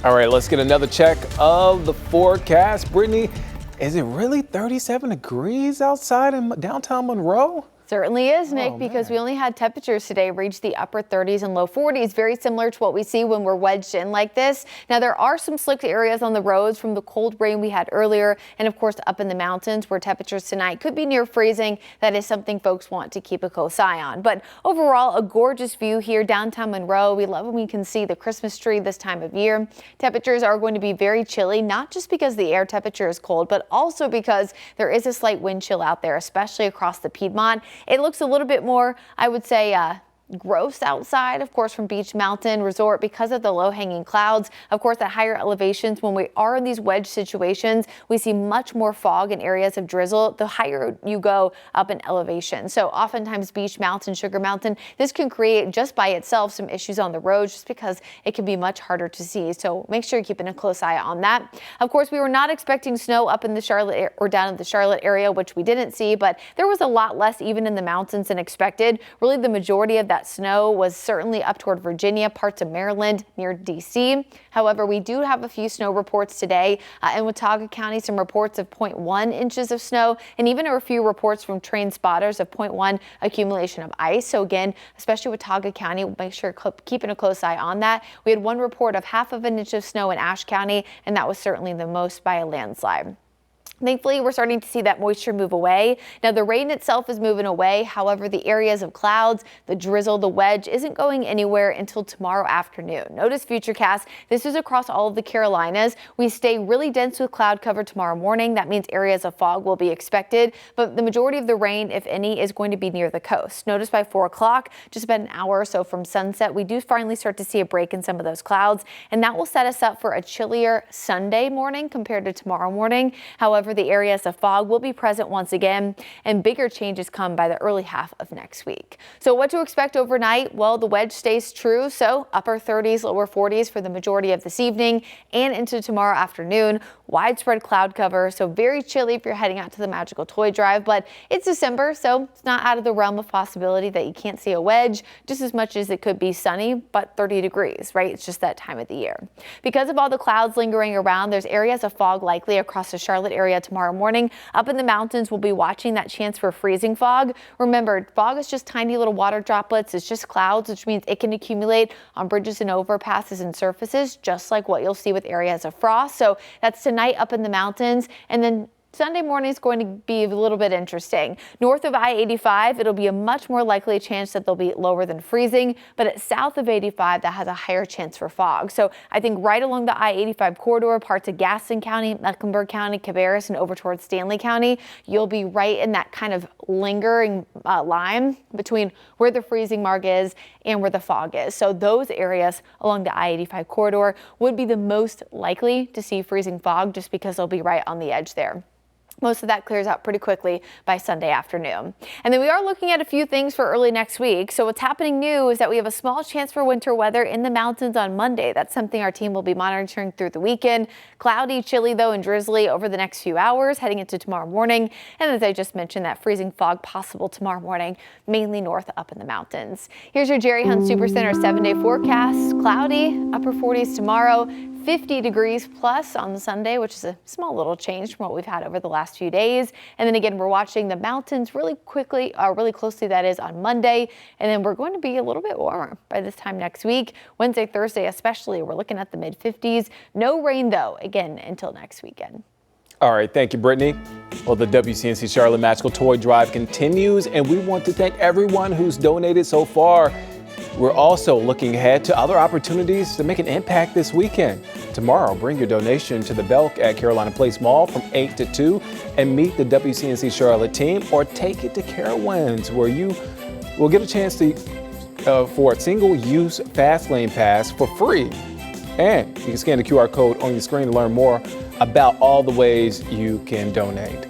All right, let's get another check of the forecast. Brittany, is it really 37 degrees outside in downtown Monroe? Certainly is, Nick, because we only had temperatures today reach the upper 30s and low 40s, very similar to what we see when we're wedged in like this. Now, there are some slick areas on the roads from the cold rain we had earlier, and of course up in the mountains where temperatures tonight could be near freezing. That is something folks want to keep a close eye on. But overall, a gorgeous view here downtown Monroe. We love when we can see the Christmas tree this time of year. Temperatures are going to be very chilly, not just because the air temperature is cold, but also because there is a slight wind chill out there, especially across the Piedmont. It looks a little bit more, I would say, gross outside, of course, from Beach Mountain Resort because of the low-hanging clouds. Of course, at higher elevations, when we are in these wedge situations, we see much more fog in areas of drizzle the higher you go up in elevation. So oftentimes Beach Mountain, Sugar Mountain, this can create just by itself some issues on the roads just because it can be much harder to see. So make sure you're keeping a close eye on that. Of course, we were not expecting snow up in the Charlotte or down in the Charlotte area, which we didn't see, but there was a lot less even in the mountains than expected. Really, the majority of that snow was certainly up toward Virginia, parts of Maryland, near D.C. However, we do have a few snow reports today. In Watauga County, some reports of 0.1 inches of snow, and even a few reports from train spotters of 0.1 accumulation of ice. So again, especially Watauga County, make sure keeping a close eye on that. We had one report of half of an inch of snow in Ashe County, and that was certainly the most by a landslide. Thankfully, we're starting to see that moisture move away. Now, the rain itself is moving away. However, the areas of clouds, the drizzle, the wedge isn't going anywhere until tomorrow afternoon. Notice Futurecast. This is across all of the Carolinas. We stay really dense with cloud cover tomorrow morning. That means areas of fog will be expected, but the majority of the rain, if any, is going to be near the coast. Notice by 4 o'clock, just about an hour or so from sunset, we do finally start to see a break in some of those clouds, and that will set us up for a chillier Sunday morning compared to tomorrow morning. However, the areas of fog will be present once again, and bigger changes come by the early half of next week. So what to expect overnight? Well, the wedge stays true, so upper 30s, lower 40s for the majority of this evening and into tomorrow afternoon. Widespread cloud cover, so very chilly if you're heading out to the Magical Toy Drive, but it's December, so it's not out of the realm of possibility that you can't see a wedge, just as much as it could be sunny, but 30 degrees, right? It's just that time of the year. Because of all the clouds lingering around, there's areas of fog likely across the Charlotte area tomorrow morning. Up in the mountains, we'll be watching that chance for freezing fog. Remember, fog is just tiny little water droplets. It's just clouds, which means it can accumulate on bridges and overpasses and surfaces, just like what you'll see with areas of frost. So that's tonight up in the mountains, and then Sunday morning is going to be a little bit interesting. North of I-85, it'll be a much more likely chance that they'll be lower than freezing, but at south of 85, that has a higher chance for fog. So I think right along the I-85 corridor, parts of Gaston County, Mecklenburg County, Cabarrus, and over towards Stanley County, you'll be right in that kind of lingering line between where the freezing mark is and where the fog is. So those areas along the I-85 corridor would be the most likely to see freezing fog just because they'll be right on the edge there. Most of that clears out pretty quickly by Sunday afternoon. And then we are looking at a few things for early next week. So what's happening new is that we have a small chance for winter weather in the mountains on Monday. That's something our team will be monitoring through the weekend. Cloudy, chilly though, and drizzly over the next few hours heading into tomorrow morning. And as I just mentioned, that freezing fog possible tomorrow morning, mainly north up in the mountains. Here's your Jerry Hunt Supercenter 7-day forecast. Cloudy, upper 40s tomorrow. 50 degrees plus on Sunday, which is a small little change from what we've had over the last few days. And then again, we're watching the mountains really closely, that is, on Monday. And then we're going to be a little bit warmer by this time next week. Wednesday, Thursday especially, we're looking at the mid-50s. No rain, though, again, until next weekend. All right, thank you, Brittany. Well, the WCNC Charlotte Magical Toy Drive continues, and we want to thank everyone who's donated so far. We're also looking ahead to other opportunities to make an impact this weekend. Tomorrow, bring your donation to the Belk at Carolina Place Mall from 8 to 2 and meet the WCNC Charlotte team, or take it to Carowinds, where you will get a chance to for a single-use fast lane pass for free. And you can scan the QR code on your screen to learn more about all the ways you can donate.